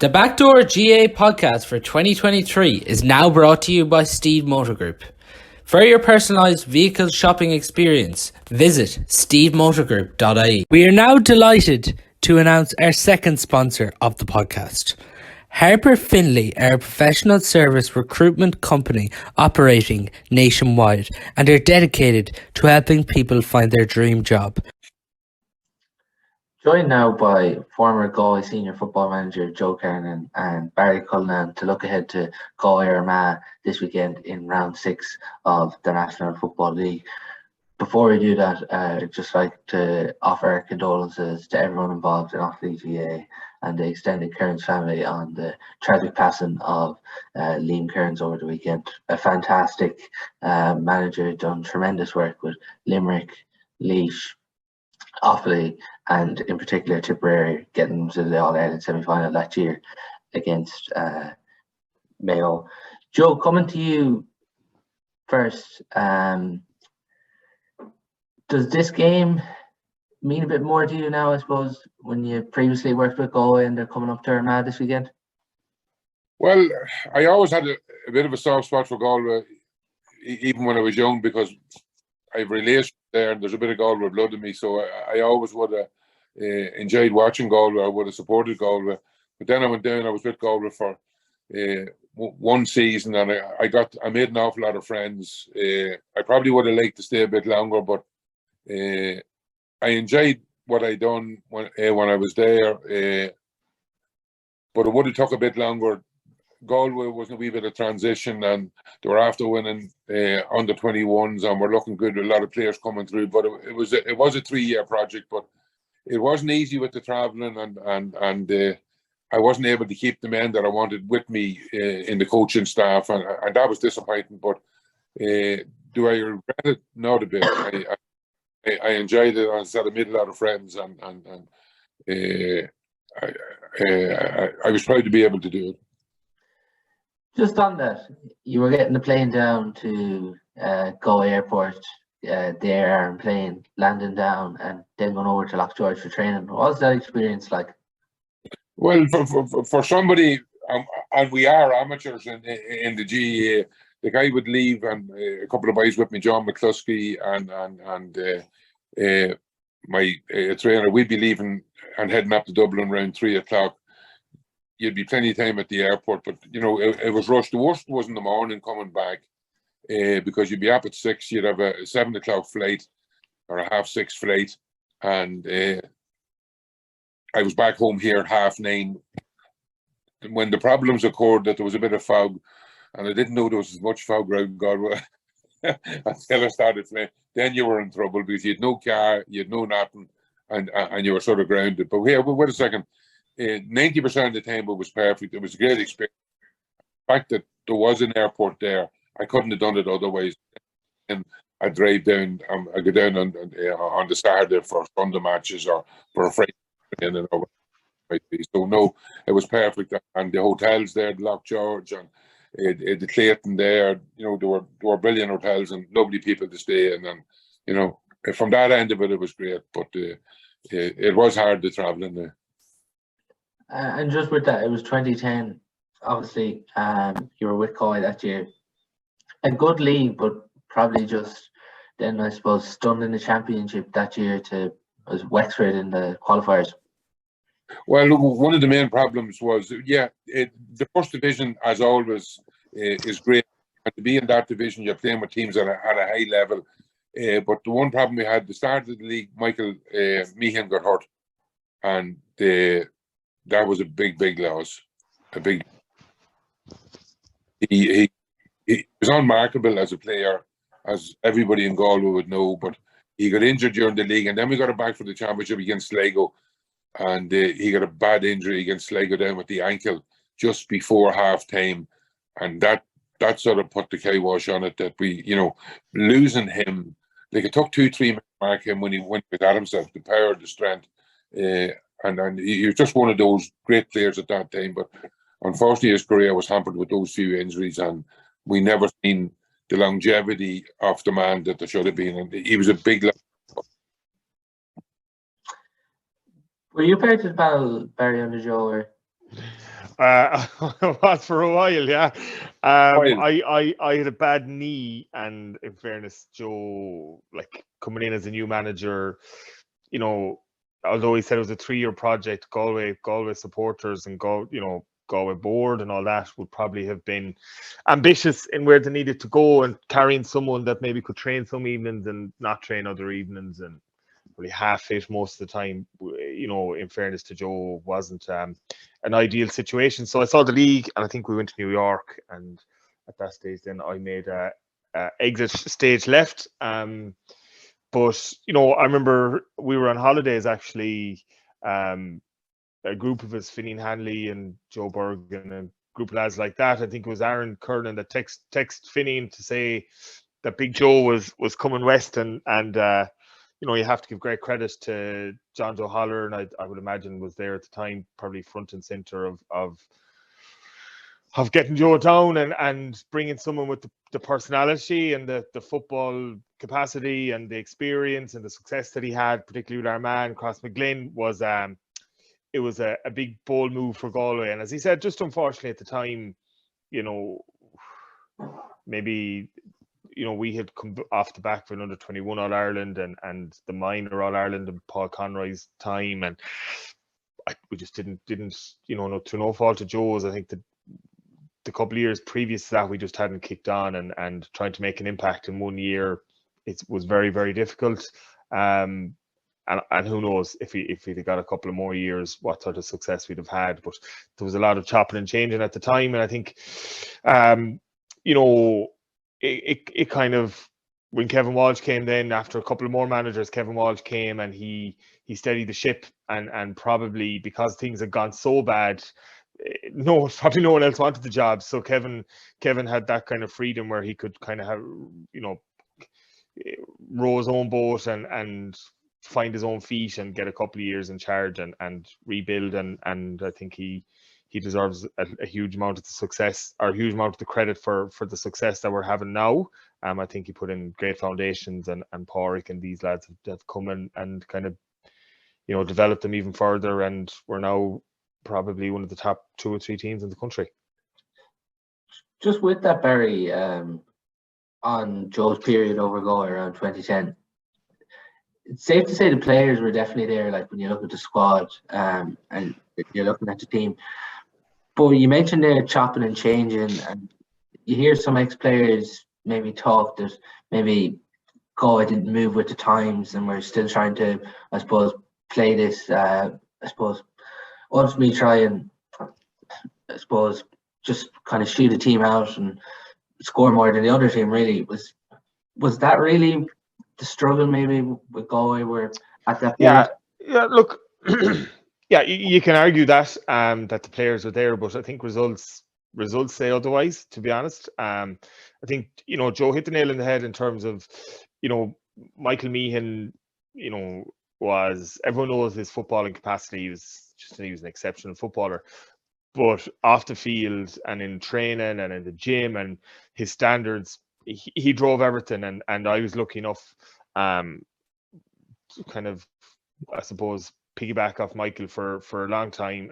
The Backdoor GAA Podcast for 2023 is now brought to you by Steede Motor Group. For your personalised vehicle shopping experience, visit steedemotorgroup.ie. We are now delighted to announce our second sponsor of the podcast. Harper Finlay are a professional service recruitment company operating nationwide and are dedicated to helping people find their dream job. Joined now by former Galway senior football manager Joe Kernan and Barry Cullinane to look ahead to Galway Armagh this weekend in round 6 of the National Football League. Before we do that, I'd just like to offer our condolences to everyone involved in off-league GAA and the extended Kearns family on the tragic passing of Liam Kearns over the weekend. A fantastic manager, done tremendous work with Limerick, Laois, Offaly, and in particular Tipperary, getting them to the All-Ireland semi-final that year against Mayo. Joe, coming to you first, does this game mean a bit more to you now, I suppose, when you previously worked with Galway and they're coming up to Armagh this weekend? Well, I always had a bit of a soft spot for Galway, even when I was young, because I've relation there and there's a bit of Galway blood in me, so I always would have enjoyed watching Galway. I would have supported Galway, but then I went down. I was with Galway for one season, and I made an awful lot of friends. I probably would have liked to stay a bit longer, but I enjoyed what I done when I was there. But it would have took a bit longer. Galway was a wee bit of transition, and they were after winning under 21s, and we're looking good with a lot of players coming through. But it was a 3-year project, but it wasn't easy with the travelling, and I wasn't able to keep the men that I wanted with me in the coaching staff, and that was disappointing. But do I regret it? Not a bit. I enjoyed it. I said I made a lot of friends, and I was proud to be able to do it. Just on that, you were getting the plane down to Galway Airport there and plane landing down and then going over to Lockgeorge for training. What was that experience like? Well, for somebody, and we are amateurs in the GAA, the guy would leave, and a couple of guys with me, John McCluskey and my trainer, we'd be leaving and heading up to Dublin around 3 o'clock. You'd be plenty of time at the airport, but you know it was rushed. The worst was in the morning coming back, because you'd be up at 6. You'd have a 7 o'clock flight or a 6:30 flight, and I was back home here at 9:30. When the problems occurred, that there was a bit of fog, and I didn't know there was as much fog around Galway until I started flying. Then you were in trouble because you had no car, you had no nothing, and you were sort of grounded. But here, wait a second. 90% of the time it was perfect. It was a great experience. The fact that there was an airport there, I couldn't have done it otherwise. And I drive down, I go down on the Saturday for Sunday matches or for a Friday. And so no, it was perfect. And the hotels there, the Lockgeorge and the Clayton there, you know, they were brilliant hotels and lovely people to stay in. And you know, from that end of it, it was great. But it was hard to travel in there. And just with that, it was 2010. Obviously, you were with Galway that year. A good league, but probably just then, I suppose, stunned in the championship that year to was Wexford in the qualifiers. Well, one of the main problems was, the first division, as always, is great. And to be in that division, you're playing with teams at a high level. But the one problem we had, the start of the league, Michael Meehan got hurt, and that was a big loss. He was unmarkable as a player, as everybody in Galway would know, but he got injured during the league, and then we got him back for the championship against Sligo, and he got a bad injury against Sligo down with the ankle just before half time, and that sort of put the kibosh on it, that we, you know, losing him, like it took 2-3 minutes to mark him when he went at himself, the power, the strength, and he was just one of those great players at that time. But unfortunately, his career was hampered with those few injuries, and we never seen the longevity of the man that there should have been. And he was a big. Were you part of the battle, Barry, under Joe? Or? was for a while, yeah. While. I had a bad knee, and in fairness, Joe, like coming in as a new manager, although he said it was a 3-year project, Galway supporters and Galway board and all that would probably have been ambitious in where they needed to go, and carrying someone that maybe could train some evenings and not train other evenings, and really half fit most of the time, in fairness to Joe, wasn't an ideal situation. So I saw the league, and I think we went to New York, and at that stage then I made a exit stage left. But I remember we were on holidays actually, a group of us, Finian Hanley and Joe Bergen and a group of lads like that. I think it was Aaron Kernan that text Finian to say that Big Joe was coming west, and you have to give great credit to John Joe Holler, and I would imagine was there at the time, probably front and center of getting Joe down and bringing someone with the personality and the football capacity and the experience and the success that he had, particularly with Armagh and Crossmaglen, was it was a big bold move for Galway. And as he said, just unfortunately at the time, maybe we had come off the back of an under-21 All-Ireland and the minor All-Ireland and Paul Conroy's time, and we just didn't to no fault of Joe's. I think that the couple of years previous to that, we just hadn't kicked on, and trying to make an impact in 1 year, it was very, very difficult. And who knows if we'd have got a couple of more years, what sort of success we'd have had. But there was a lot of chopping and changing at the time, and I think it kind of, when Kevin Walsh came, then after a couple of more managers, Kevin Walsh came and he steadied the ship, and probably because things had gone so bad, probably no one else wanted the job. So Kevin had that kind of freedom where he could kind of have, row his own boat and find his own feet and get a couple of years in charge and rebuild. And I think he deserves a huge amount of the success, or a huge amount of the credit for the success that we're having now. I think he put in great foundations, and Pádraig and these lads have come in and kind of, developed them even further, and we're now probably one of the top 2 or 3 teams in the country. Just with that, Barry, on Joe's period over Galway around 2010, it's safe to say the players were definitely there, like when you look at the squad, and you're looking at the team. But you mentioned there chopping and changing, and you hear some ex-players maybe talk that maybe Galway didn't move with the times, and we're still trying to, I suppose, play this, ultimately try and, I suppose, just kind of shoot a team out and score more than the other team. Really, was that really the struggle maybe with Galway were at that point? Yeah, look, yeah, you can argue that that the players are there, but I think results say otherwise, to be honest. I think, Joe hit the nail on the head in terms of, Michael Meehan, everyone knows his footballing capacity. He was an exceptional footballer, but off the field and in training and in the gym and his standards, he drove everything. And I was lucky enough, kind of, I suppose, piggyback off Michael for a long time.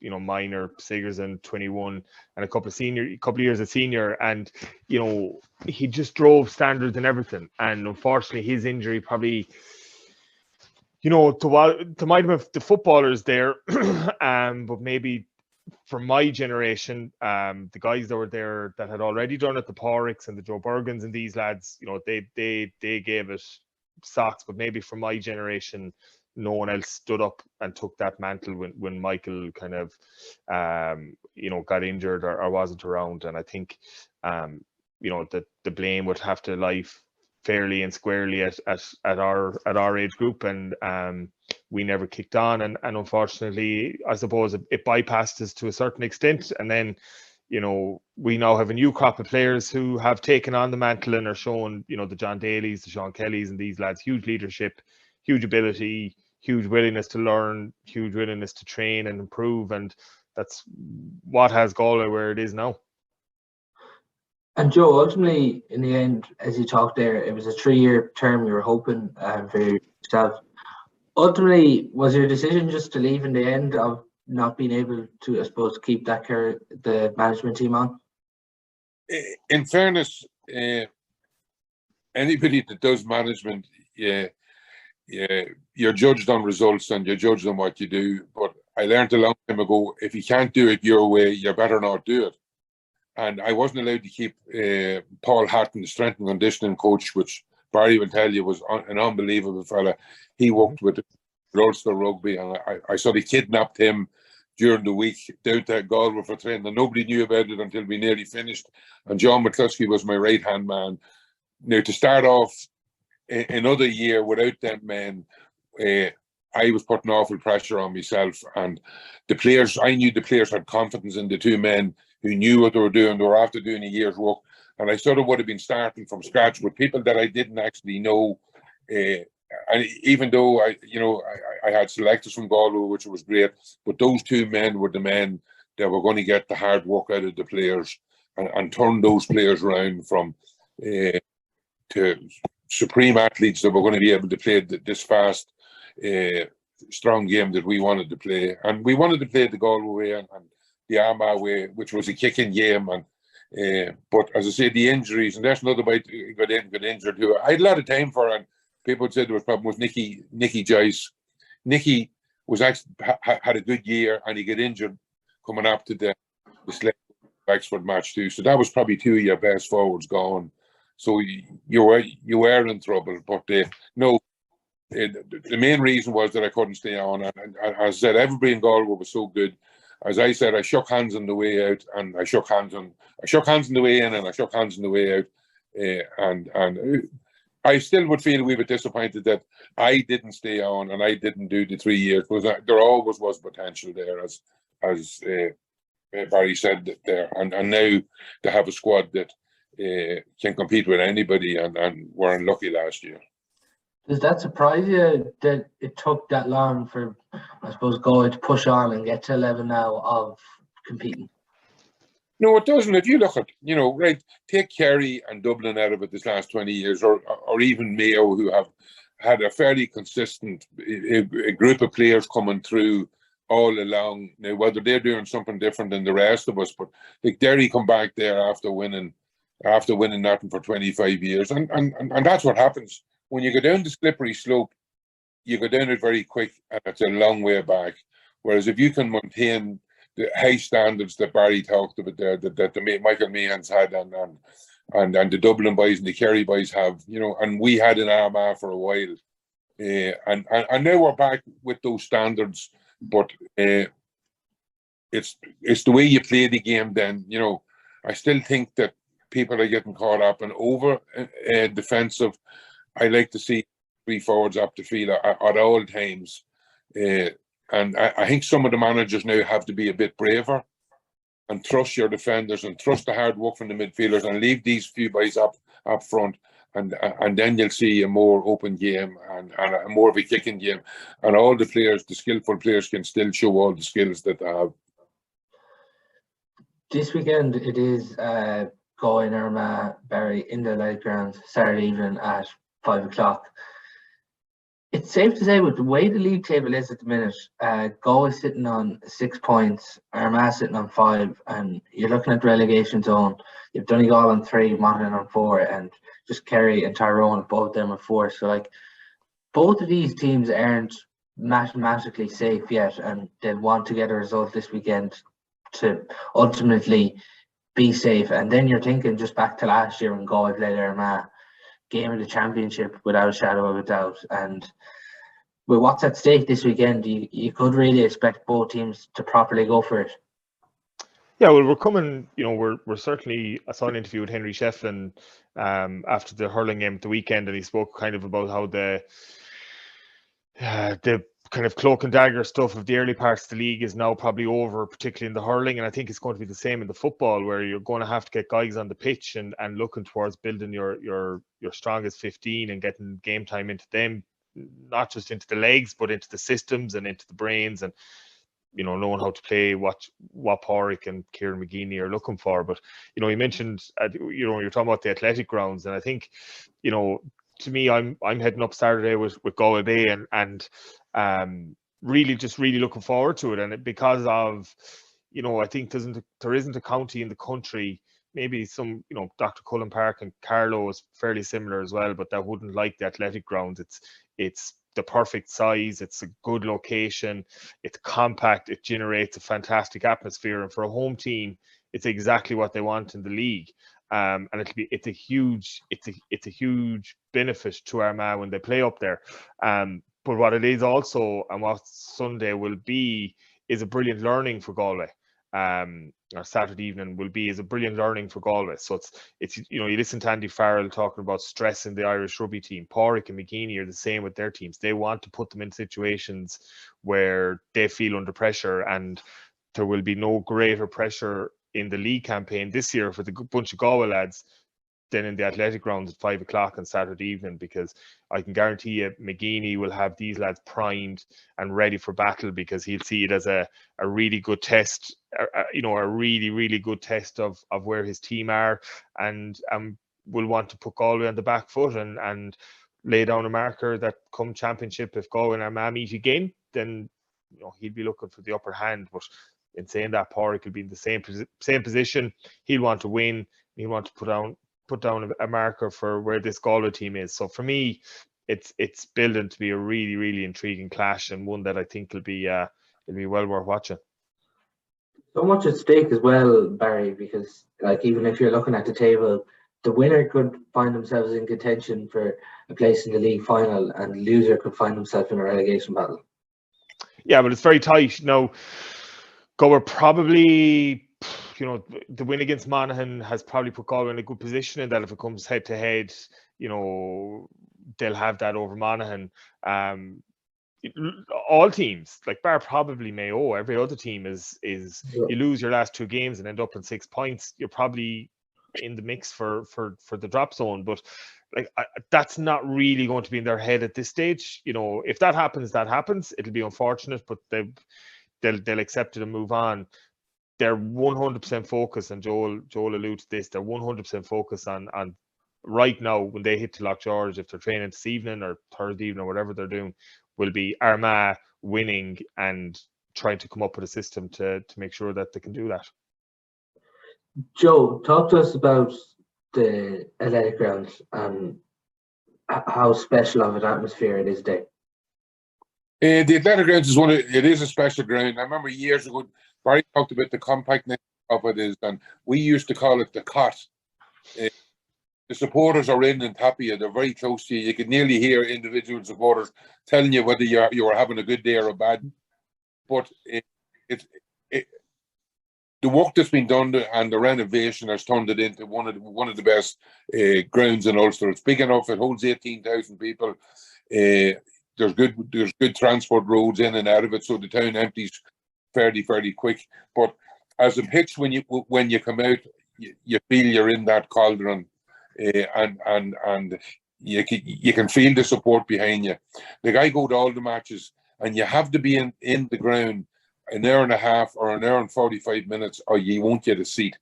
Minor, Sigerson, 21, and a couple of years as senior, and he just drove standards and everything. And unfortunately, his injury probably, to might have the footballers there, but maybe for my generation, the guys that were there that had already done it, the Pádraigs and the Joe Bergens and these lads, they gave it socks. But maybe for my generation, no one else stood up and took that mantle when Michael kind of, got injured or wasn't around. And I think, that the blame would have to lie fairly and squarely at our age group, and we never kicked on, and unfortunately, I suppose it bypassed us to a certain extent. And then, we now have a new crop of players who have taken on the mantle and are showing, the John Daly's, the Sean Kellys and these lads, huge leadership, huge ability, huge willingness to learn, huge willingness to train and improve, and that's what has Galway where it is now. And Joe, ultimately, in the end, as you talked there, it was a 3-year term you were hoping for yourself. Ultimately, was your decision just to leave in the end of not being able to, I suppose, keep the management team on? In fairness, anybody that does management, you're judged on results and you're judged on what you do. But I learned a long time ago, if you can't do it your way, you better not do it. And I wasn't allowed to keep Paul Hatton, the strength and conditioning coach, which Barry will tell you was an unbelievable fella. He worked with Ulster Rugby, and I sort of kidnapped him during the week down to Galway for training, and nobody knew about it until we nearly finished. And John McCluskey was my right-hand man. Now, to start off another year without them men, I was putting awful pressure on myself, and the players, I knew the players had confidence in the two men who knew what they were doing. They were after doing a year's work, and I sort of would have been starting from scratch with people that I didn't actually know. And even though I had selectors from Galway, which was great, but those two men were the men that were going to get the hard work out of the players and turn those players around from to supreme athletes that were going to be able to play this fast, strong game that we wanted to play. And we wanted to play the Galway way and the Armagh way, which was a kicking game. And but as I say, the injuries, and that's another way to get injured too. I had a lot of time for it, and people said there was a problem with Nicky Joyce. Nicky was actually had a good year, and he got injured coming up to the Wexford match too. So that was probably two of your best forwards gone. So you were in trouble. But no, the main reason was that I couldn't stay on. And as I said, everybody in Galway was so good. As I said, I shook hands on the way out, and I shook hands on the way in, and I shook hands on the way out. And I still would feel a wee bit disappointed that I didn't stay on and I didn't do the 3 years, because there always was potential there, as Barry said there. And now to have a squad that can compete with anybody, and we're unlucky last year. Does that surprise you that it took that long for, I suppose, Galway to push on and get to a level now of competing? No, it doesn't. If you look at, right, take Kerry and Dublin out of it this last 20 years, or even Mayo, who have had a fairly consistent a group of players coming through all along. Now, whether they're doing something different than the rest of us, but like Derry come back there after winning nothing for 25 years. And that's what happens. When you go down the slippery slope, you go down it very quick, and it's a long way back. Whereas if you can maintain the high standards that Barry talked about there, that the Michael Meehan's had, and the Dublin boys and the Kerry boys have, and we had in Armagh for a while, and now we're back with those standards. But it's the way you play the game. Then I still think that people are getting caught up and over defensive. I like to see three forwards up the field at all times. And I think some of the managers now have to be a bit braver and trust your defenders and trust the hard work from the midfielders and leave these few boys up front, and then you'll see a more open game and a more of a kicking game. And all the players, the skillful players, can still show all the skills that they have. This weekend it is Galway and Armagh Barry in the Light Grounds Saturday evening at 5 o'clock. It's safe to say, with the way the league table is at the minute, Galway sitting on 6 points, Armagh sitting on 5, and you're looking at the relegation zone. You've Donegal on 3, Monaghan on 4, and just Kerry and Tyrone, both of them are 4. So, both of these teams aren't mathematically safe yet, and they'll want to get a result this weekend to ultimately be safe. And then you're thinking just back to last year when Galway played Armagh, game of the championship without a shadow of a doubt. And with what's at stake this weekend, you could really expect both teams to properly go for it. Yeah, well, we're coming, we're certainly, I saw an interview with Henry Shefflin after the hurling game at the weekend, and he spoke kind of about how the kind of cloak and dagger stuff of the early parts of the league is now probably over, particularly in the hurling. And I think it's going to be the same in the football, where you're going to have to get guys on the pitch and looking towards building your strongest 15 and getting game time into them, not just into the legs, but into the systems and into the brains, and knowing how to play what Pádraig and Kieran McGeeney are looking for. But you mentioned you're talking about the athletic grounds, and I think to me, I'm heading up Saturday with Galway Bay, and really looking forward to it. And because of, I think there isn't a county in the country, maybe some, Dr. Cullen Park and Carlow is fairly similar as well, but that wouldn't like the athletic ground. It's the perfect size, it's a good location, it's compact, it generates a fantastic atmosphere, and for a home team, it's exactly what they want in the league. And it's a huge benefit to Armagh when they play up there. But what it is also, and what Sunday will be, is a brilliant learning for Galway. Or Saturday evening is a brilliant learning for Galway. So it's you listen to Andy Farrell talking about stress in the Irish rugby team. Pádraig and McGeeney are the same with their teams. They want to put them in situations where they feel under pressure, and there will be no greater pressure in the league campaign this year for the bunch of Galway lads than in the athletic grounds at 5 o'clock on Saturday evening, because I can guarantee you McGeeney will have these lads primed and ready for battle, because he'll see it as a really good test, a really good test of where his team are, and will want to put Galway on the back foot and lay down a marker that come championship, if Galway and Armagh meet again, then he'll be looking for the upper hand. But in saying that, Pádraig will be in the same position. He'll want to win. He'll want to put down a marker for where this Galway team is. So for me, it's building to be a really intriguing clash, and one that I think will be well worth watching. So much at stake as well, Barry, because even if you're looking at the table, the winner could find themselves in contention for a place in the league final, and the loser could find themselves in a relegation battle. Yeah, but it's very tight. Now, Galway probably, the win against Monaghan has probably put Galway in a good position, in that if it comes head to head, they'll have that over Monaghan. All teams, like bar probably Mayo, every other team is you lose your last 2 games and end up in 6 points, you're probably in the mix for the drop zone. But that's not really going to be in their head at this stage. If that happens, it'll be unfortunate, but they'll accept it and move on. They're 100% focused, and Joel alluded to this, they're 100% focused on right now, when they hit to Loch George, if they're training this evening or Thursday evening or whatever they're doing, will be Armagh winning and trying to come up with a system to make sure that they can do that. Joe, talk to us about the athletic grounds and how special of an atmosphere it is there. The athletic grounds is a special ground. I remember years ago, Barry talked about the compactness of it is, and we used to call it the cot. The supporters are in and happy, and they're very close to you. You could nearly hear individual supporters telling you whether you were having a good day or a bad. But the work that's been done and the renovation has turned it into one of the best grounds in Ulster. It's big enough; it holds 18,000 people. There's good transport roads in and out of it, so the town empties fairly quick. But as a pitch, when you come out, you feel you're in that cauldron, and you can feel the support behind you. Like, I go to all the matches, and you have to be in the ground an hour and a half or an hour and 45 minutes, or you won't get a seat.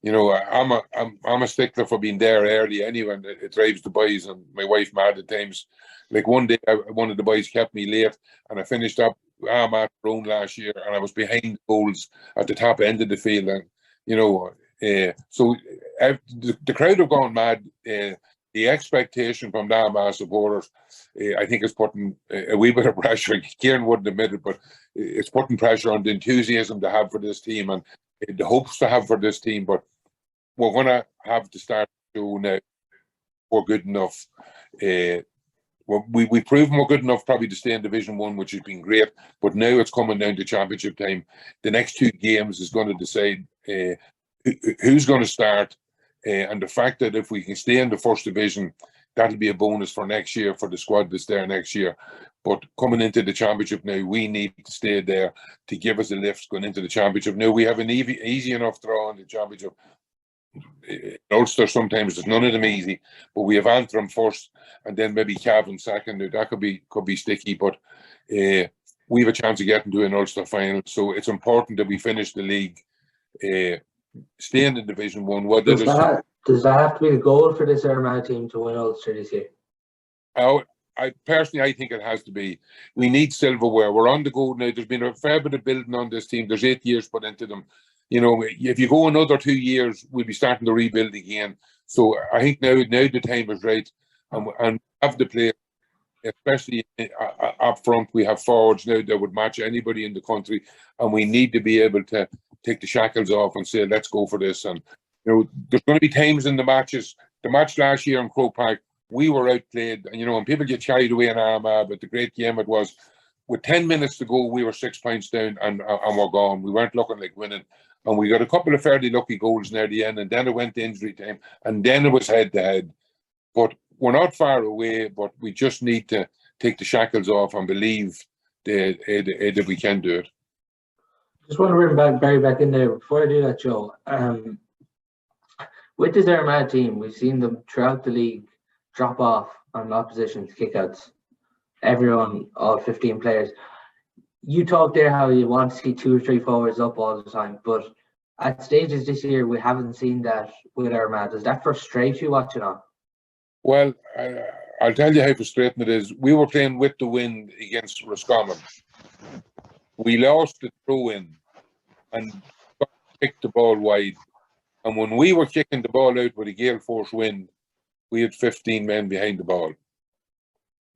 I'm a stickler for being there early anyway. It drives the boys and my wife mad at times. Like, one day, one of the boys kept me late, and I finished up Armagh Road last year, and I was behind goals at the top end of the field, and so the crowd have gone mad. The expectation from the Armagh supporters, I think, is putting a wee bit of pressure. Kieran wouldn't admit it, but it's putting pressure on the enthusiasm to have for this team and the hopes to have for this team. But we're going to have to start to show now we're good enough. We've proven we're good enough probably to stay in Division 1, which has been great. But now it's coming down to championship time. The next 2 games is going to decide who's going to start. And the fact that if we can stay in the first division, that'll be a bonus for next year for the squad that's there next year. But coming into the championship now, we need to stay there to give us a lift going into the championship. Now, we have an easy enough draw in the championship. In Ulster, sometimes there's none of them easy, but we have Antrim first, and then maybe Cavan second. Now, that could be sticky, but we have a chance of getting to an Ulster final. So it's important that we finish the league, staying in Division 1. Does that have to be the goal for this Armagh team to win Ulster this year? I personally think it has to be. We need silverware. We're on the go now. There's been a fair bit of building on this team. There's 8 years put into them. If you go another 2 years, we'll be starting to rebuild again. So I think now the time is right, and have the players, especially up front. We have forwards now that would match anybody in the country, and we need to be able to take the shackles off and say, let's go for this. And there's going to be times in the matches. The match last year in Croke Park, we were outplayed, and people get carried away in Armagh, but the great game it was. With 10 minutes to go, we were 6 points down and we're gone. We weren't looking like winning. And we got a couple of fairly lucky goals near the end, and then it went to injury time, and then it was head-to-head. But we're not far away, but we just need to take the shackles off and believe that we can do it. Just want to bring Barry back in there. Before I do that, Joe, with this Armagh team, we've seen them throughout the league drop off on opposition's kickouts. Everyone, all 15 players. You talked there how you want to see 2 or 3 forwards up all the time, but at stages this year, we haven't seen that with Armagh. Does that frustrate you watching on? Well, I'll tell you how frustrating it is. We were playing with the wind against Roscommon. We lost the throw-in and kicked the ball wide. And when we were kicking the ball out with a gale force wind, we had 15 men behind the ball.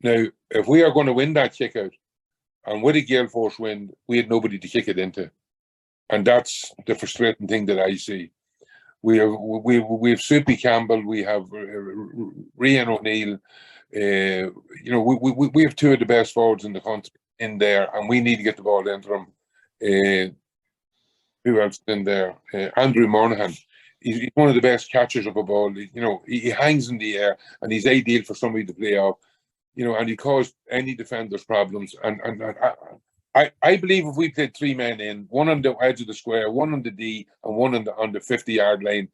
Now, if we are going to win that kick out, and with a gale force wind, we had nobody to kick it into. And that's the frustrating thing that I see. We have Soupy Campbell, we have Rian O'Neill. We have 2 of the best forwards in the country in there, and we need to get the ball into them. Who else in there? Andrew Monaghan. He's one of the best catchers of a ball. He hangs in the air, and he's ideal for somebody to play off. And he caused any defenders problems. And I believe if we played 3 men in, one on the edge of the square, one on the D, and one on the 50-yard line,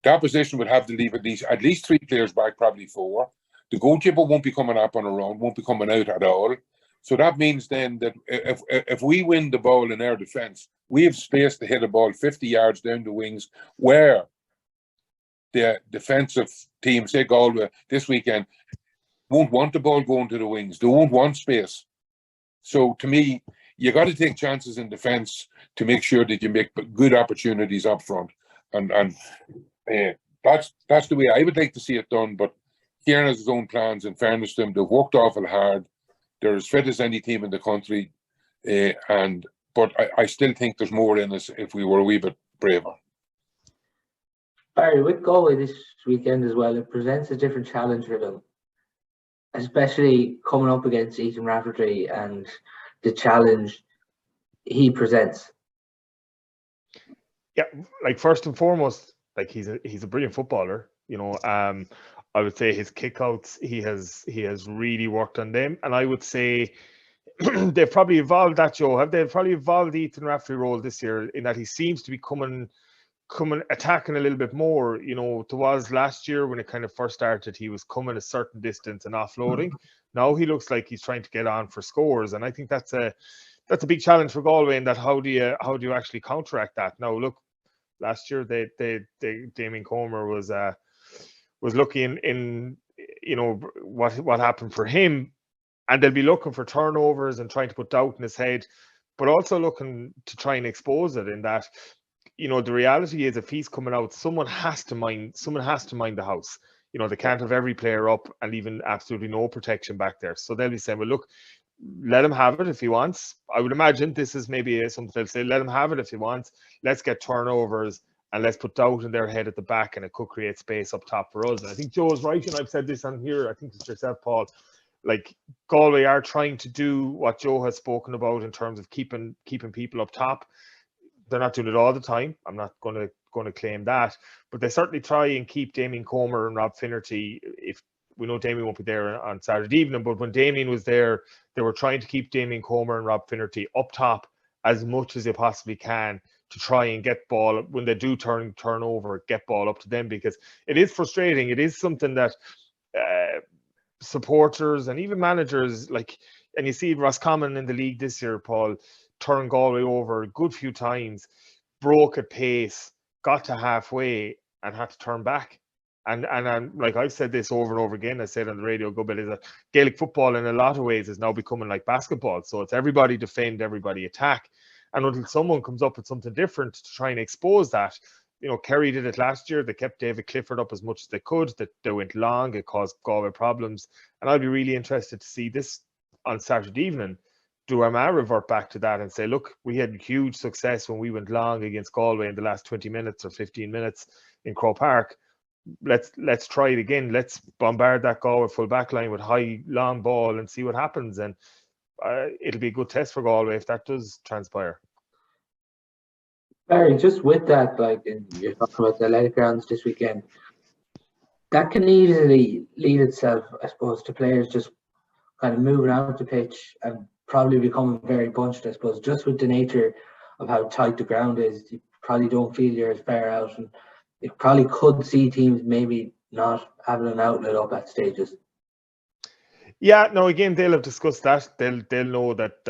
the opposition would have to leave at least 3 players back, probably 4. The goalkeeper won't be coming up on a run, won't be coming out at all. So that means then that if we win the ball in our defence, we have space to hit a ball 50 yards down the wings, where the defensive team, say Galway this weekend, won't want the ball going to the wings. They won't want space. So to me, you got to take chances in defence to make sure that you make good opportunities up front. And that's the way I would like to see it done. But Kernan has his own plans. In fairness to them, they've worked awful hard. They're as fit as any team in the country. But I still think there's more in us if we were a wee bit braver. Barry, with Galway this weekend as well, it presents a different challenge for them, especially coming up against Ethan Rafferty and the challenge he presents. Yeah, first and foremost, he's a brilliant footballer. I would say his kickouts, he has really worked on them, and I would say they've probably evolved that, Joe. They've probably evolved the Ethan Rafferty role this year in that he seems to be coming attacking a little bit more. Towards last year when it kind of first started, he was coming a certain distance and offloading. Now he looks like he's trying to get on for scores, and I think that's a big challenge for Galway. In that, how do you actually counteract that? Now look, last year Damien Comer was lucky in what happened for him, and they'll be looking for turnovers and trying to put doubt in his head, but also looking to try and expose it. In that, the reality is, if he's coming out, someone has to mind the house. They can't have every player up and even absolutely no protection back there. So they'll be saying, well, look, let him have it if he wants. I would imagine this is maybe something they'll say, let him have it if he wants. Let's get turnovers and let's put doubt in their head at the back, and it could create space up top for us. And I think Joe is right, and I've said this on here, I think it's yourself, Paul, Galway are trying to do what Joe has spoken about in terms of keeping people up top. They're not doing it all the time. I'm not going to claim that, but they certainly try and keep Damien Comer and Rob Finnerty. If we know Damien won't be there on Saturday evening, but when Damien was there, they were trying to keep Damien Comer and Rob Finnerty up top as much as they possibly can to try and get ball when they do turn over, get ball up to them, because it is frustrating. It is something that supporters and even managers and you see Roscommon in the league this year, Paul, turned Galway over a good few times, broke at pace, got to halfway and had to turn back. And like I've said this over and over again, I said on the radio, go bit, is that Gaelic football in a lot of ways is now becoming like basketball. So it's everybody defend, everybody attack. And until someone comes up with something different to try and expose that, Kerry did it last year. They kept David Clifford up as much as they could. That they went long. It caused Galway problems. And I'd be really interested to see this on Saturday evening. Do Armagh revert back to that and say, look, we had huge success when we went long against Galway in the last 20 minutes or 15 minutes in Croke Park. Let's try it again. Let's bombard that Galway full back line with high, long ball and see what happens. And it'll be a good test for Galway if that does transpire. Barry, just with that, like you're talking about the athletic grounds this weekend, that can easily lead itself, I suppose, to players just kind of moving out the pitch and probably becoming very bunched, I suppose, just with the nature of how tight the ground is. You probably don't feel you're as far out, and you probably could see teams maybe not having an outlet up at stages. Yeah, no, again, they'll have discussed that. They'll know that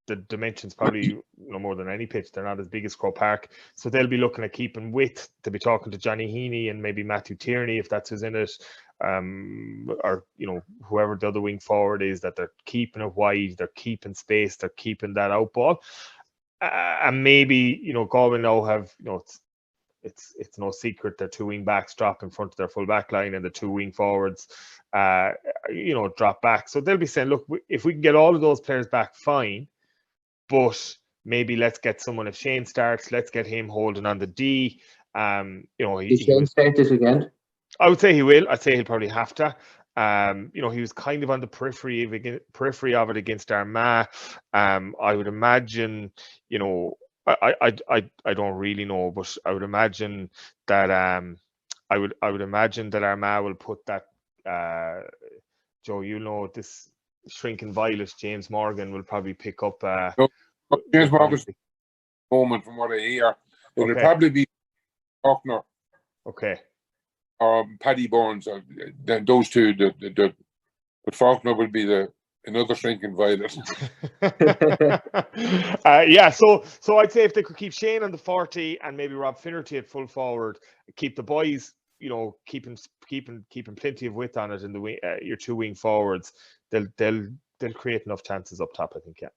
the dimensions probably more than any pitch. They're not as big as Croke Park. So they'll be looking at keeping width. They'll be talking to Johnny Heaney and maybe Matthew Tierney, if that's who's in it. Or whoever the other wing forward is, that they're keeping it wide, they're keeping space, they're keeping that out ball. And maybe, Galway now have, it's no secret their two wing backs drop in front of their full back line and the two wing forwards drop back. So they'll be saying, look, if we can get all of those players back, fine, but maybe let's get someone, if Shane starts, let's get him holding on the D. Is Shane start this weekend? I would say he will. I'd say he'll probably have to. He was kind of on the periphery of it against Armagh. I would imagine, I don't really know, but I would imagine that I would imagine that Armagh will put that Joe, this shrinking violet, James Morgan will probably pick up James Morgan's moment from what I hear. It'll probably be Faulkner. Okay. Paddy Burns, those two, but Faulkner will be another shrinking violet. So I'd say if they could keep Shane on the 40 and maybe Rob Finnerty at full forward, keep the boys, keeping plenty of width on it in the wing, your two wing forwards, they'll create enough chances up top, I think. Yeah.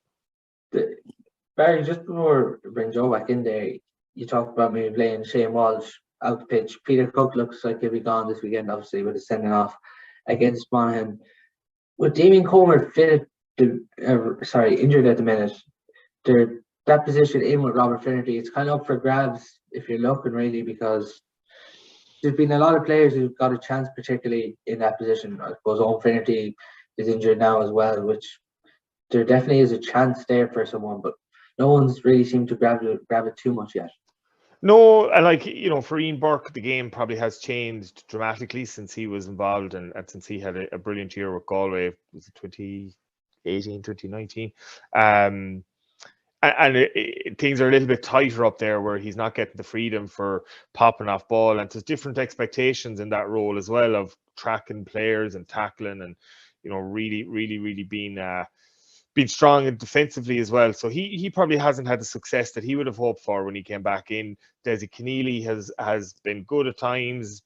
Barry, just before we bring Joe back in there, you talked about maybe playing Shane Walsh out the pitch. Peter Cook looks like he'll be gone this weekend, obviously, with a sending off against Monaghan. With Damien Comer injured at the minute, that position in with Robert Finnerty, it's kind of up for grabs if you're looking, really, because there's been a lot of players who've got a chance, particularly in that position. I suppose Owen Finnerty is injured now as well, which there definitely is a chance there for someone, but no one's really seemed to grab it too much yet. No, and for Ian Burke, the game probably has changed dramatically since he was involved and since he had a brilliant year with Galway. Was it 2018, 2019? And things are a little bit tighter up there where he's not getting the freedom for popping off ball, and there's different expectations in that role as well of tracking players and tackling and really being strong and defensively as well. So he probably hasn't had the success that he would have hoped for when he came back in. Desi Keneally has been good at times,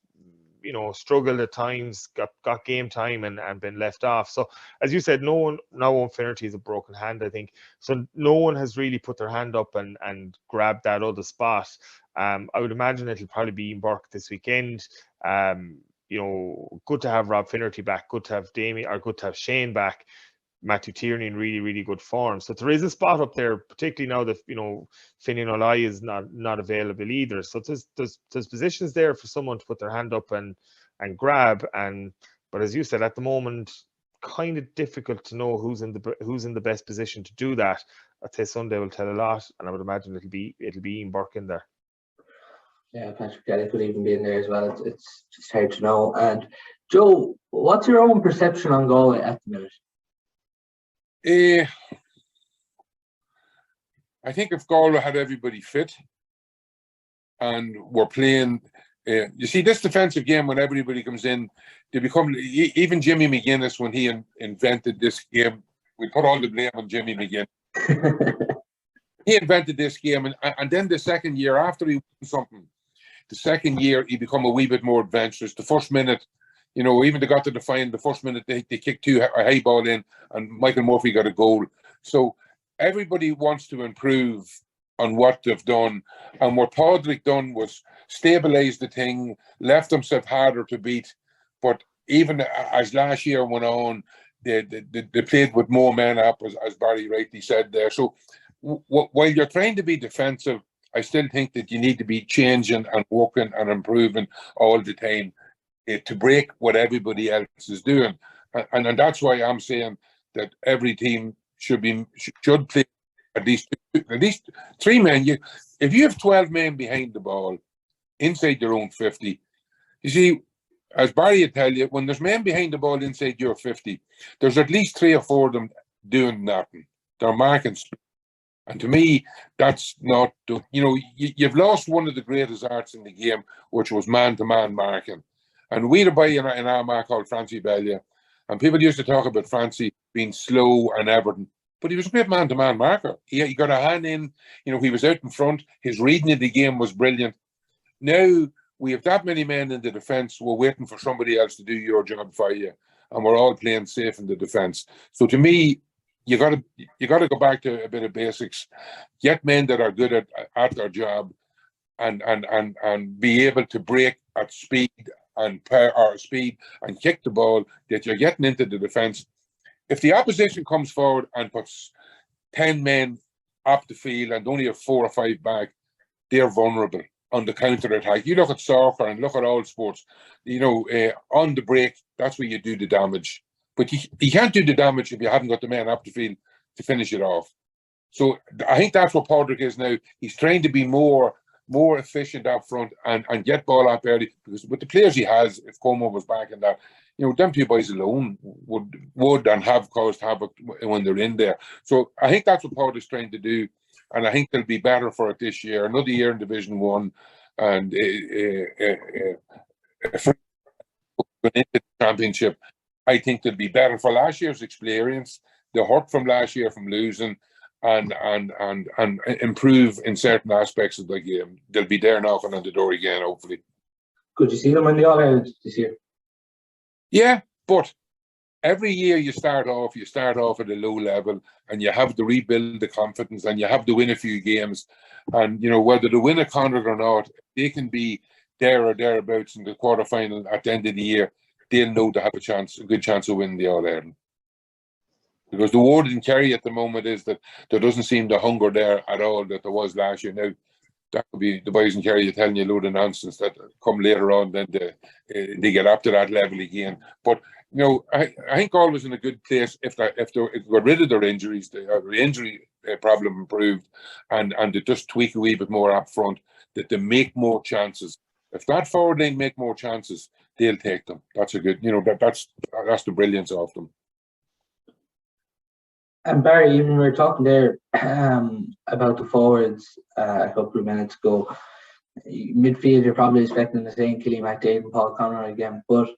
struggled at times, got game time and been left off. So as you said, no one Finnerty is a broken hand, I think. So no one has really put their hand up and grabbed that other spot. I would imagine it'll probably be Ian Burke this weekend. Good to have Rob Finnerty back, good to have Damien, or good to have Shane back. Matthew Tierney in really, really good form. So there is a spot up there, particularly now that Finian Olai is not available either. So there's positions there for someone to put their hand up and grab. But as you said, at the moment, kind of difficult to know who's in the best position to do that. I'd say Sunday will tell a lot, and I would imagine it'll be Ian Burke in there. Yeah, Patrick Kelly could even be in there as well. It's just hard to know. And Joe, what's your own perception on Galway at the minute? I think if Galway had everybody fit and we're playing, you see this defensive game when everybody comes in, they become, even Jimmy McGuinness, when he invented this game, we put all the blame on Jimmy McGuinness. He invented this game, and then the second year after he won something, The second year, he become a wee bit more adventurous. The first minute, even they got to the final, the first minute they kicked a high ball in, and Michael Murphy got a goal. So everybody wants to improve on what they've done. And what Padraig done was stabilise the thing, left himself harder to beat. But even as last year went on, they played with more men up, as Barry rightly said there. So while you're trying to be defensive, I still think that you need to be changing and working and improving all the time to break what everybody else is doing. And that's why I'm saying that every team should play at least 3 men. If you have 12 men behind the ball inside their own 50, you see, as Barry would tell you, when there's men behind the ball inside your 50, there's at least 3 or 4 of them doing nothing. They're marking. And to me, that's not, you've lost one of the greatest arts in the game, which was man-to-man marking. And we had a boy in Armagh called Francie Bellia, and people used to talk about Francie being slow and everything, but he was a great man-to-man marker. He got a hand in, he was out in front. His reading of the game was brilliant. Now we have that many men in the defence. We're waiting for somebody else to do your job for you, and we're all playing safe in the defence. So to me, you got to go back to a bit of basics. Get men that are good at their job, and be able to break at speed and kick the ball that you're getting into the defence. If the opposition comes forward and puts 10 men up the field and only have 4 or 5 back, they're vulnerable on the counter attack. You look at soccer and look at all sports. On the break, that's where you do the damage. But you can't do the damage if you haven't got the men up the field to finish it off. So I think that's what Padraig is now. He's trying to be more efficient up front and get ball up early, because with the players he has, if Como was back in that, them 2 boys alone would and have caused havoc when they're in there. So I think that's what Padraig's trying to do, and I think they'll be better for it this year. Another year in Division 1, and into the Championship. I think they'll be better for last year's experience. The hurt from last year from losing, and improve in certain aspects of the game. They'll be there knocking on the door again, hopefully. Could you see them in the All-Ireland this year? Yeah, but every year you start off at a low level, and you have to rebuild the confidence, and you have to win a few games. And whether they win a Connacht or not, they can be there or thereabouts in the quarterfinal at the end of the year. They'll know to have a good chance of winning the All-Ireland. Because the word in Kerry at the moment is that there doesn't seem the hunger there at all that there was last year. Now, that could be the boys in Kerry telling you a load of nonsense that come later on, then they get up to that level again. But I think Galway was in a good place if they got rid of their injuries, the injury problem improved, and they just tweak a wee bit more up front, that they make more chances. If that forward line make more chances, they'll take them. That's a good, that's the brilliance of them. And Barry, even we were talking there about the forwards a couple of minutes ago. Midfield, you're probably expecting the same, Killy McDade and Paul Conroy again. But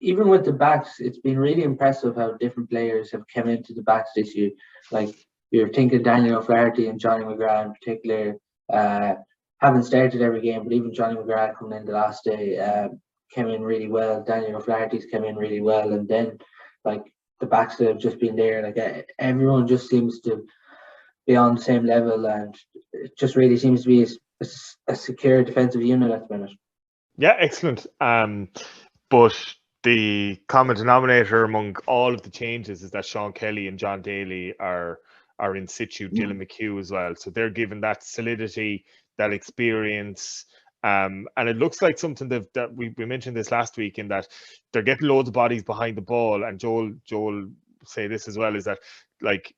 even with the backs, it's been really impressive how different players have come into the backs this year. Like, you're thinking Daniel O'Flaherty and Johnny McGrath in particular haven't started every game, but even Johnny McGrath coming in the last day came in really well. Daniel O'Flaherty's came in really well. And then, like, the backs that have just been there, like everyone just seems to be on the same level, and it just really seems to be a secure defensive unit at the minute. Yeah, excellent. But the common denominator among all of the changes is that Sean Kelly and John Daly are in situ, Dylan McHugh as well. So they're given that solidity, that experience. And it looks like something that we mentioned this last week, in that they're getting loads of bodies behind the ball. And Joel say this as well, is that, like,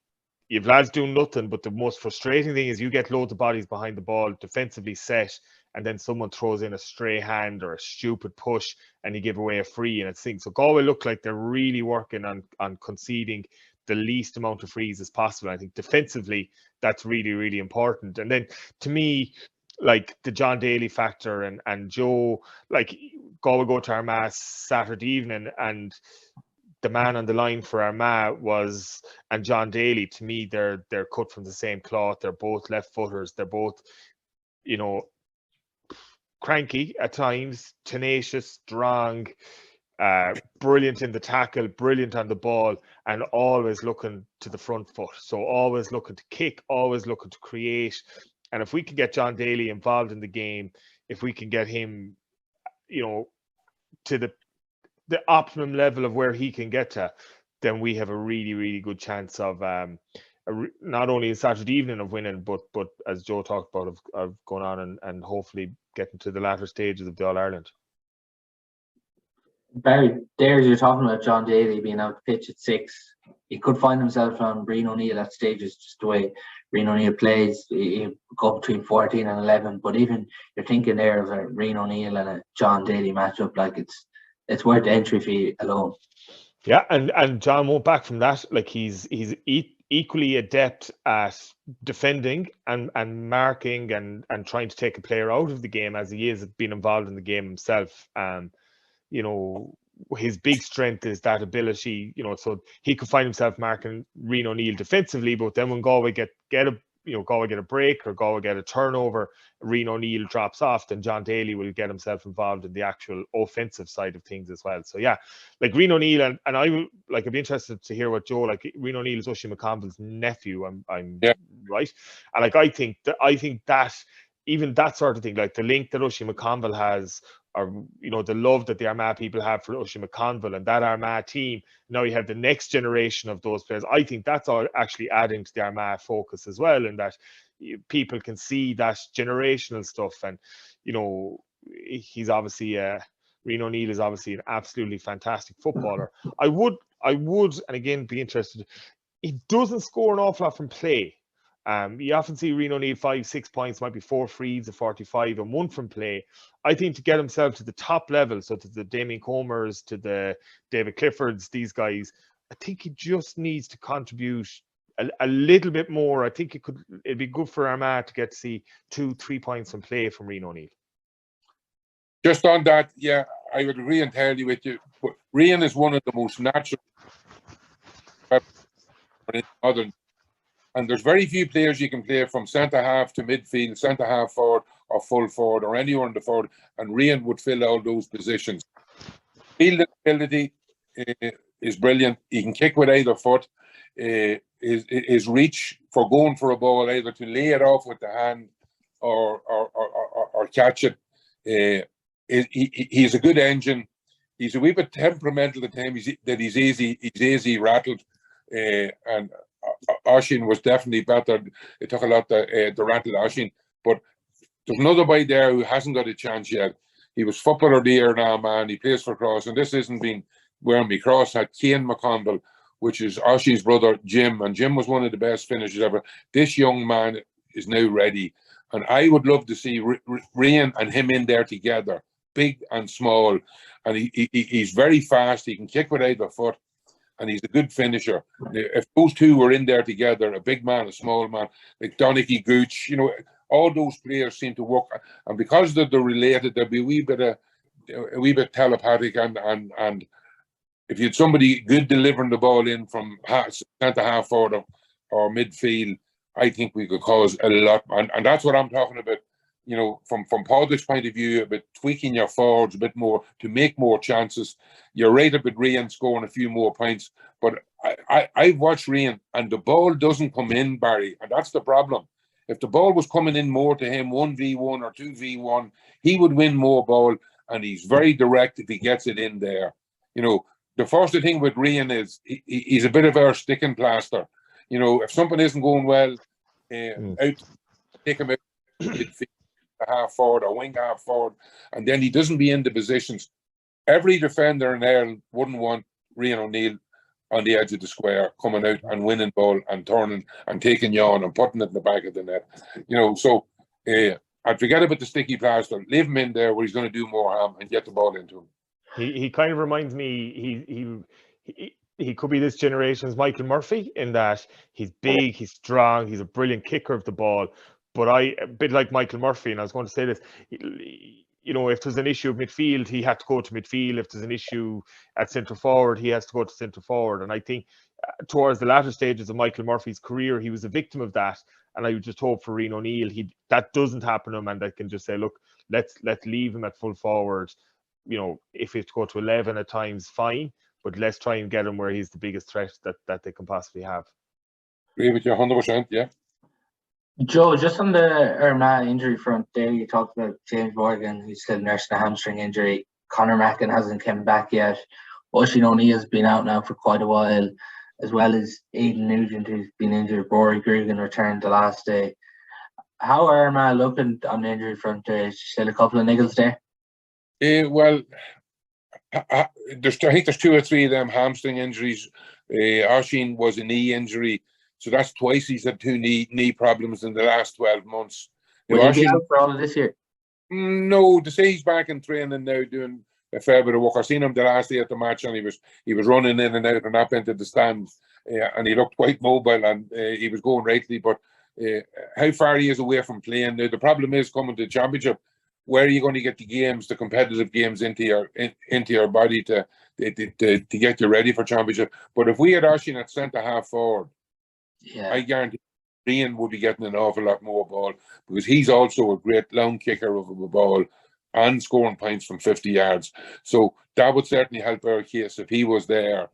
you've lads doing nothing, but the most frustrating thing is you get loads of bodies behind the ball, defensively set, and then someone throws in a stray hand or a stupid push and you give away a free and it sinks. So Galway look like they're really working on conceding the least amount of frees as possible. I think defensively that's really, really important. And then to me, like, the John Daly factor and Joe, like, Galway go to Armagh Saturday evening, and the man on the line for Armagh and John Daly, to me, they're cut from the same cloth. They're both left footers. They're both, cranky at times, tenacious, strong, brilliant in the tackle, brilliant on the ball, and always looking to the front foot. So always looking to kick, always looking to create. And if we can get John Daly involved in the game, if we can get him, to the optimum level of where he can get to, then we have a really, really good chance of not only a Saturday evening of winning, but as Joe talked about, of going on and hopefully getting to the latter stages of the All-Ireland. Barry, you're talking about John Daly being out the pitch at 6. He could find himself on Rian O'Neill at stages, just the way Rian O'Neill plays. He go between 14 and 11, but even you're thinking there of a Rian O'Neill and a John Daly matchup, like it's worth the entry fee alone. Yeah, and John won't back from that. Like he's equally adept at defending and marking and trying to take a player out of the game as he is being involved in the game himself. His big strength is that ability, so he could find himself marking Rian O'Neill defensively, but then when Galway get a break or Galway get a turnover, Rian O'Neill drops off, then John Daly will get himself involved in the actual offensive side of things as well. So yeah, like Rian O'Neill, and I will, like, I'd be interested to hear what Joe, like Rian O'Neill is Oisin McConville's nephew, I'm right, and like I think that even that sort of thing, like the link that Oisin McConville has, or the love that the Armagh people have for Oisin McConville and that Armagh team. Now you have the next generation of those players. I think that's all actually adding to the Armagh focus as well, and that people can see that generational stuff. And he's obviously Rian O'Neill is obviously an absolutely fantastic footballer. I would, and again, be interested. He doesn't score an awful lot from play. You often see Rian O'Neill 5-6 points, might be 4 frees of 45 and 1 from play. I think to get himself to the top level, so to the Damien Comers, to the David Cliffords, these guys, I think he just needs to contribute a little bit more. I think it'd be good for Armagh to get to see 2-3 points from play from Rian O'Neill. Just on that, yeah, I would agree entirely with you. But Rian is one of the most natural modern. And there's very few players you can play from centre half to midfield, centre half forward, or full forward, or anywhere in the forward. And Rian would fill all those positions. Field ability is brilliant. He can kick with either foot. His reach for going for a ball, either to lay it off with the hand or catch it. He's a good engine. He's a wee bit temperamental at times. He's easy rattled, and Oisin was definitely better. It took a lot to rattle Oisin, but there's another boy there who hasn't got a chance yet. He was footballer of the year now, man. He plays for Cross, and this isn't being wearing me. Cross had Cian McConville, which is Oisin's brother Jim, and Jim was one of the best finishers ever. This young man is now ready, and I would love to see Rian and him in there together, big and small, and he's very fast. He can kick with either foot, and he's a good finisher. If those two were in there together, a big man, a small man, like Donaghy Gooch, all those players seem to work, and because they're related, there'll be a wee bit telepathic, and if you had somebody good delivering the ball in from centre half forward or midfield, I think we could cause a lot, and that's what I'm talking about. From Padraig's point of view, about tweaking your forwards a bit more to make more chances. You're right about Rian scoring a few more points, but I've watched Rian, and the ball doesn't come in, Barry, and that's the problem. If the ball was coming in more to him, 1v1 or 2v1, he would win more ball, and he's very direct if he gets it in there. The first thing with Rian is he's a bit of our sticking plaster. If something isn't going well, take him out midfield, half forward or wing half forward, and then he doesn't be in the positions. Every defender in Ireland wouldn't want Rian O'Neill on the edge of the square, coming out and winning ball and turning and taking you on and putting it in the back of the net. So I'd forget about the sticky plaster. Leave him in there where he's going to do more harm and get the ball into him. He kind of reminds me, he could be this generation's Michael Murphy, in that he's big, he's strong, he's a brilliant kicker of the ball. But a bit like Michael Murphy, and I was going to say this, if there's an issue of midfield, he had to go to midfield. If there's an issue at centre forward, he has to go to centre forward. And I think towards the latter stages of Michael Murphy's career, he was a victim of that. And I would just hope for Rian O'Neill that doesn't happen to him, and that can just say, look, let's leave him at full forward. You know, if it's go to 11 at times, fine, but let's try and get him where he's the biggest threat that they can possibly have. Agree with you 100%, yeah. Joe, just on the Armagh injury front there, you talked about James Morgan, who's still nursing a hamstring injury. Conor Mackin hasn't come back yet. Oisin O'Neill's been out now for quite a while, as well as Aidan Nugent, who's been injured. Rory Gregan returned the last day. How are Armagh looking on the injury front? Still a couple of niggles there? Well, I think there's 2 or 3 of them hamstring injuries. Oisin was a knee injury, so that's twice he's had 2 knee problems in the last 12 months. Will he be out for all of this year? No, to say he's back in training now, doing a fair bit of work. I seen him the last day at the match, and he was running in and out and up into the stands, and he looked quite mobile, and he was going rightly. But how far he is away from playing now, the problem is coming to the championship. Where are you going to get the games, the competitive games, into your body to get you ready for championship? But if we had Oisin at centre half forward, I guarantee Rian would be getting an awful lot more ball, because he's also a great long kicker of a ball and scoring points from 50 yards. So that would certainly help our case if he was there.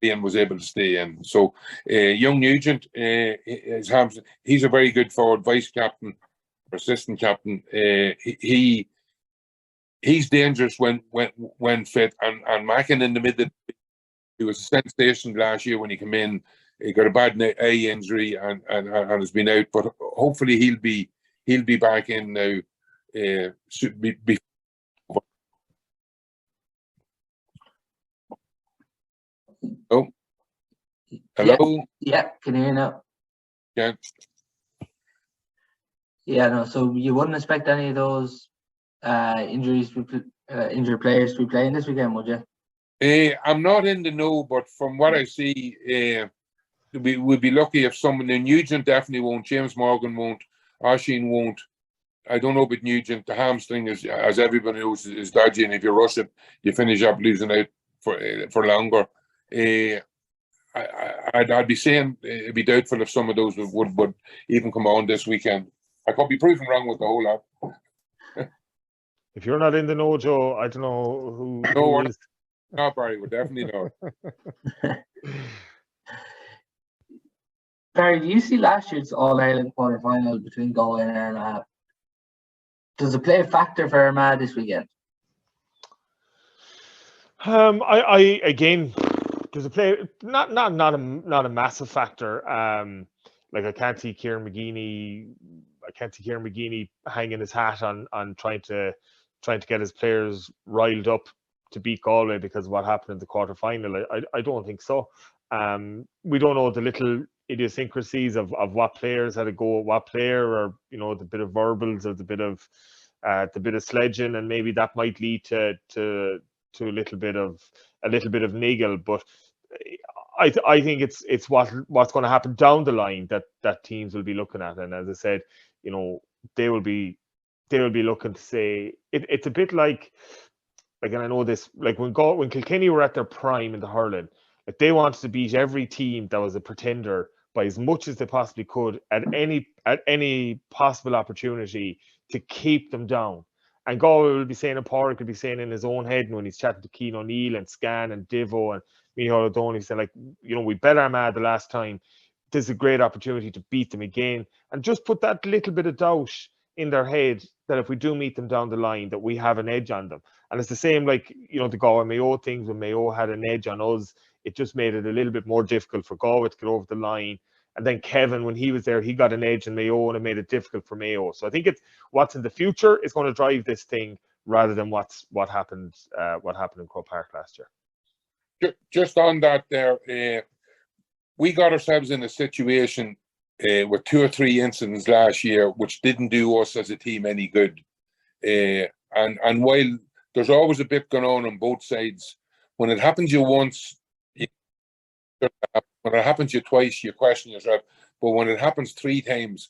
Rian was able to stay in. So young Nugent, he's a very good forward, vice captain, assistant captain. He's dangerous when fit, and Mackin in the middle. He was a sensation last year when he came in. He got a bad eye injury and has been out, but hopefully he'll be back in now. Oh, hello. Yeah, can you hear now? Yeah. Yeah, no. So you wouldn't expect any of those injured players to be playing this weekend, would you? I'm not in the know, but from what I see, we'd be lucky if someone. Nugent definitely won't. James Morgan won't. Oisin won't. I don't know about Nugent. The hamstring is, as everybody knows, is dodgy, and if you rush it, you finish up losing out for longer. I'd be saying it'd be doubtful if some of those would even come on this weekend. I could be proven wrong with the whole lot. If you're not in the know, Joe, I don't know who is. No, Barry, we're definitely not. Barry, do you see last year's All-Ireland quarter-final between Galway and Armagh? Does it play a factor for Armagh this weekend? I again, does it play not a massive factor. Like I can't see Kieran McGeeney hanging his hat on trying to get his players riled up to beat Galway because of what happened in the quarter-final. I don't think so. We don't know the little idiosyncrasies of what players had to go at what player, or the bit of verbals, or the bit of sledging, and maybe that might lead to a little bit of niggle. But I think it's what's going to happen down the line that teams will be looking at, and as I said, they will be looking to say it's a bit like, and I know this, like when Kilkenny were at their prime in the hurling, like they wanted to beat every team that was a pretender by as much as they possibly could at any possible opportunity to keep them down. And Galway will be saying, and Pádraig could be saying in his own head when he's chatting to Cian O'Neill and Scan and Divo and Micheál O'Donnell, he's saying, like, we bet Armagh the last time. This is a great opportunity to beat them again, and just put that little bit of doubt in their head that if we do meet them down the line, that we have an edge on them. And it's the same like, the Galway Mayo things, when Mayo had an edge on us, it just made it a little bit more difficult for Galway to get over the line. And then Kevin, when he was there, he got an edge in Mayo, and it made it difficult for Mayo. So I think it's what's in the future is going to drive this thing rather than what happened in Croke Park last year. Just on that there, we got ourselves in a situation with 2 or 3 incidents last year which didn't do us as a team any good. And while there's always a bit going on both sides, when it happens to you once, when it happens to you twice, you question yourself. But when it happens 3 times,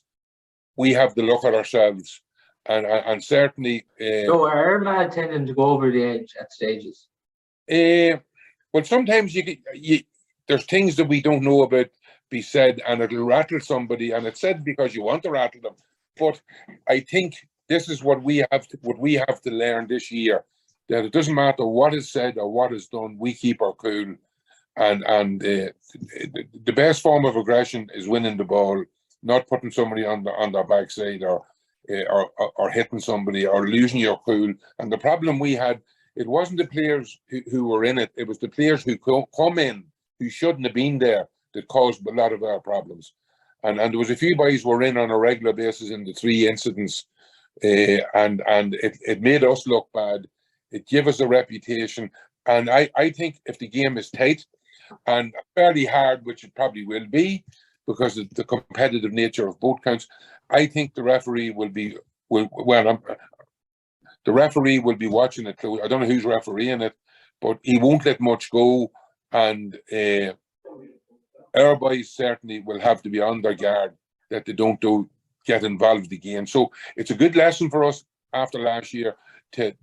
we have to look at ourselves. And certainly... So are Armagh tending to go over the edge at stages? Well, sometimes there's things that we don't know about be said, and it'll rattle somebody, and it's said because you want to rattle them. But I think this is what we have to learn this year, that it doesn't matter what is said or what is done, we keep our cool. And the best form of aggression is winning the ball, not putting somebody on their backside or hitting somebody or losing your cool. And the problem we had, it wasn't the players who were in it, it was the players who come in who shouldn't have been there that caused a lot of our problems. And there was a few boys were in on a regular basis in the 3 incidents, and it made us look bad. It gave us a reputation. And I think if the game is tight and fairly hard, which it probably will be because of the competitive nature of both counts, I think the referee will be watching it close. I don't know who's refereeing it, but he won't let much go. And our boys certainly will have to be on their guard that they don't get involved again. So it's a good lesson for us after last year to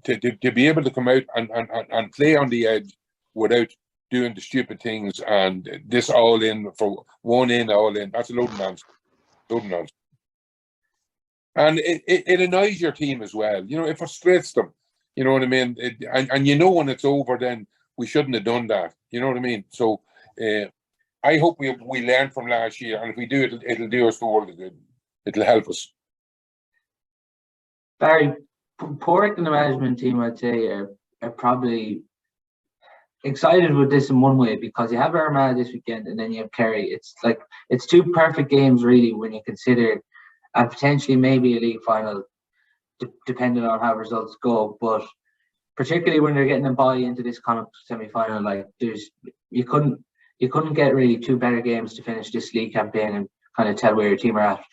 be able to come out and play on the edge without doing the stupid things and this all in for one in, all in. That's a load of nonsense. And it annoys your team as well. You know, it frustrates them. You know what I mean? And you know when it's over, then we shouldn't have done that. You know what I mean? So I hope we learn from last year, and if we do, it'll do us the world of good. It'll help us. Barry, Porrick and the management team, I'd say, are probably excited with this in one way, because you have Armagh this weekend and then you have Kerry. It's 2 perfect games really when you consider, and potentially maybe a league final, depending on how results go. But particularly when they're getting a bye into this kind of semi-final, like you couldn't get really 2 better games to finish this league campaign and kind of tell where your team are at.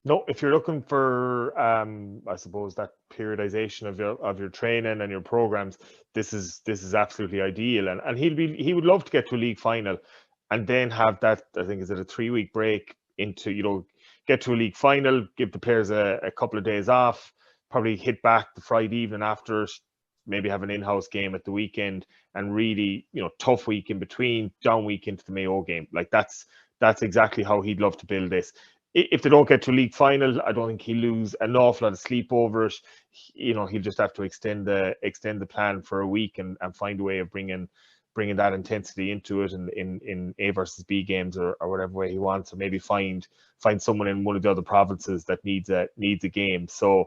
No, if you're looking for, I suppose, that periodization of your training and your programs, this is absolutely ideal. And he would love to get to a league final, and then have that, I think, is it a 3-week break into, get to a league final, give the players a couple of days off, probably hit back the Friday evening after, maybe have an in-house game at the weekend, and really, tough week in between, down week into the Mayo game. Like that's exactly how he'd love to build this. If they don't get to a league final, I don't think he'll lose an awful lot of sleep over it. He'll just have to extend the plan for a week and find a way of bringing that intensity into it in A versus B games or whatever way he wants, or maybe find someone in one of the other provinces that needs a game. So,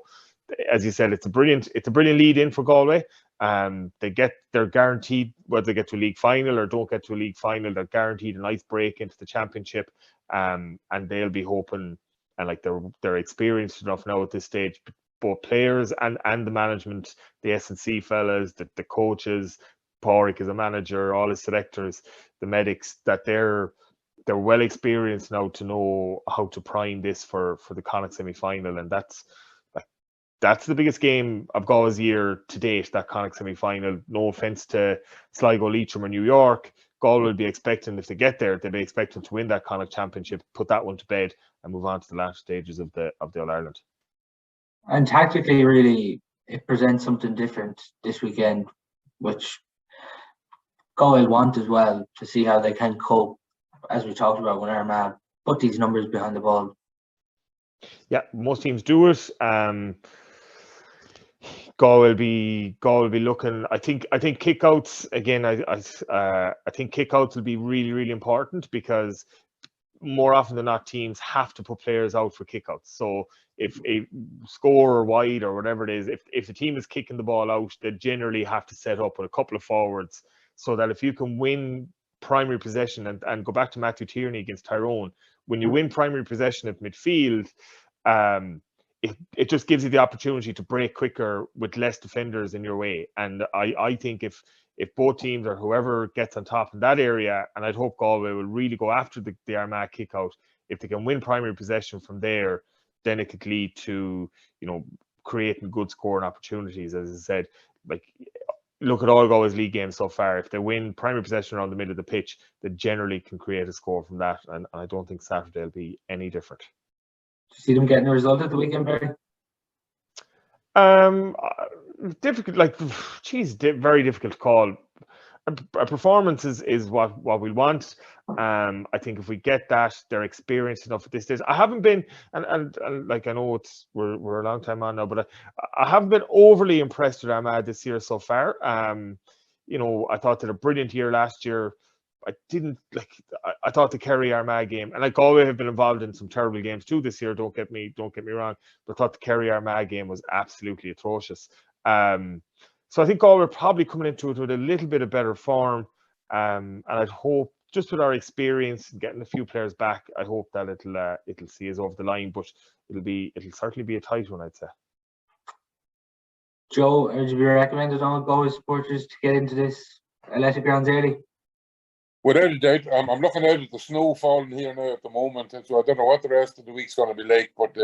as you said, it's a brilliant lead in for Galway. They're guaranteed, whether they get to a league final or don't get to a league final, they're guaranteed a nice break into the championship. And they'll be hoping, and like they're experienced enough now at this stage, both players and the management, the S&C fellas, the coaches, Porrick as a manager, all his selectors, the medics, that they're well experienced now to know how to prime this for the Connacht semi-final. And that's the biggest game of Galway's year to date, that Connacht semi-final. No offence to Sligo, Leitrim or New York. Galway will be expecting, if they get there, they'll be expecting to win that Connacht championship, put that one to bed, and move on to the last stages of the All-Ireland. And tactically, really, it presents something different this weekend, which Galway want as well, to see how they can cope, as we talked about when Armagh put these numbers behind the ball. Yeah, most teams do it. Galway will be looking. I think kickouts again. I think kickouts will be really, really important, because more often than not, teams have to put players out for kickouts. So if a score or wide or whatever it is, if the team is kicking the ball out, they generally have to set up with a couple of forwards, so that if you can win primary possession and go back to Matthew Tierney against Tyrone, when you win primary possession at midfield, it just gives you the opportunity to break quicker with less defenders in your way. And I think if both teams, or whoever gets on top in that area, and I'd hope Galway will really go after the Armagh kick out, if they can win primary possession from there, then it could lead to, creating good scoring opportunities. As I said, like, look at all Galway's league games so far. If they win primary possession around the middle of the pitch, they generally can create a score from that. And I don't think Saturday will be any different. See them getting a result at the weekend, Barry? Difficult, very difficult to call. a performance is what we want. I think if we get that, they're experienced enough at this stage. I haven't been, and like, I know we're a long time on now, but I haven't been overly impressed with Armagh this year so far. You know, I thought they had a brilliant year last year. I thought the Kerry Armagh game, and like Galway have been involved in some terrible games too this year. Don't get me wrong, but I thought the Kerry Armagh game was absolutely atrocious. So I think Galway are probably coming into it with a little bit of better form, and I'd hope, just with our experience and getting a few players back, I hope that it'll see us over the line. But it'll certainly be a tight one, I'd say. Joe, would you be recommended on Galway supporters to get into this electric grounds early? Without a doubt, I'm looking out at the snow falling here now at the moment, so I don't know what the rest of the week's going to be like. But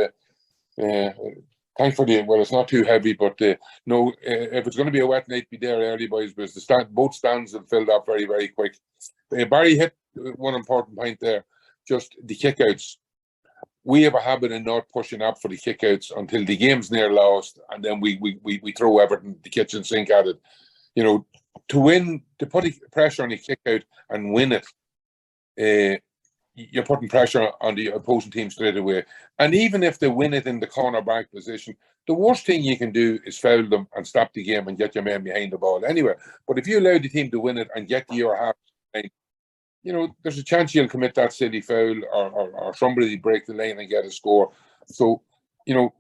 thankfully, well, it's not too heavy. But no, if it's going to be a wet night, be there early, boys, because both stands have filled up very, very quick. Barry hit one important point there, just the kickouts. We have a habit of not pushing up for the kickouts until the game's near lost, and then we throw everything, the kitchen sink at it. You know, to put pressure on the kick out and win it, you're putting pressure on the opposing team straight away. And even if they win it in the cornerback position, the worst thing you can do is foul them and stop the game and get your man behind the ball anyway. But if you allow the team to win it and get to your half, you know, there's a chance you'll commit that silly foul or somebody break the lane and get a score. So, you know,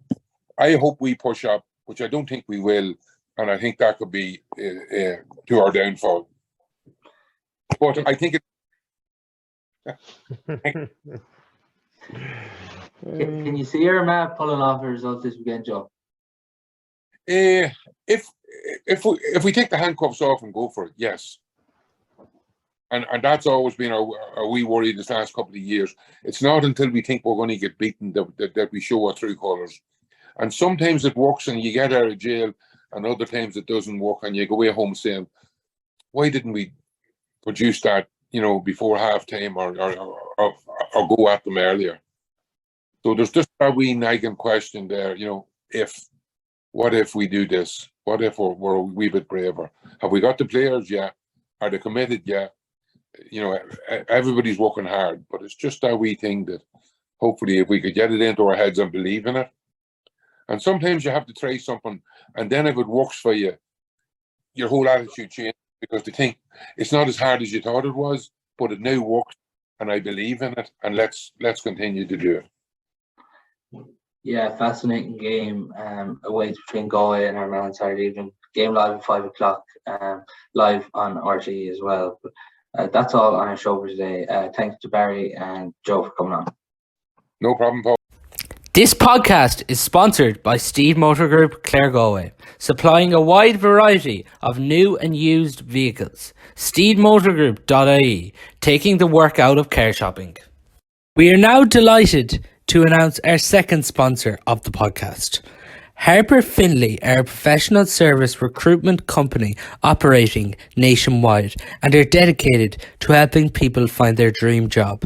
I hope we push up, which I don't think we will. And I think that could be to our downfall. But I think Can you see Armagh pulling off a result this weekend, Joe? If we take the handcuffs off and go for it, yes. And that's always been our wee worry this last couple of years. It's not until we think we're going to get beaten that we show our true colours. And sometimes it works and you get out of jail, and other times it doesn't work and you go away home saying, why didn't we produce that, you know, before half time or go at them earlier? So there's just a wee nagging question there, you know, what if we do this? What if we're a wee bit braver? Have we got the players? Yeah. Are they committed? Yeah. You know, everybody's working hard, but it's just that wee thing that hopefully if we could get it into our heads and believe in it. And sometimes you have to try something, and then if it works for you, your whole attitude changes because they think it's not as hard as you thought it was, but it now works, and I believe in it, and let's continue to do it. Yeah, fascinating game away between Galway and Armagh on Saturday evening. Game live at 5 o'clock, live on RTE as well. But that's all on our show for today. Thanks to Barry and Joe for coming on. No problem, Paul. This podcast is sponsored by Steede Motor Group, Claregalway, supplying a wide variety of new and used vehicles. steedemotorgroup.ie, taking the work out of car shopping. We are now delighted to announce our second sponsor of the podcast. Harper Finlay are a professional service recruitment company operating nationwide and are dedicated to helping people find their dream job.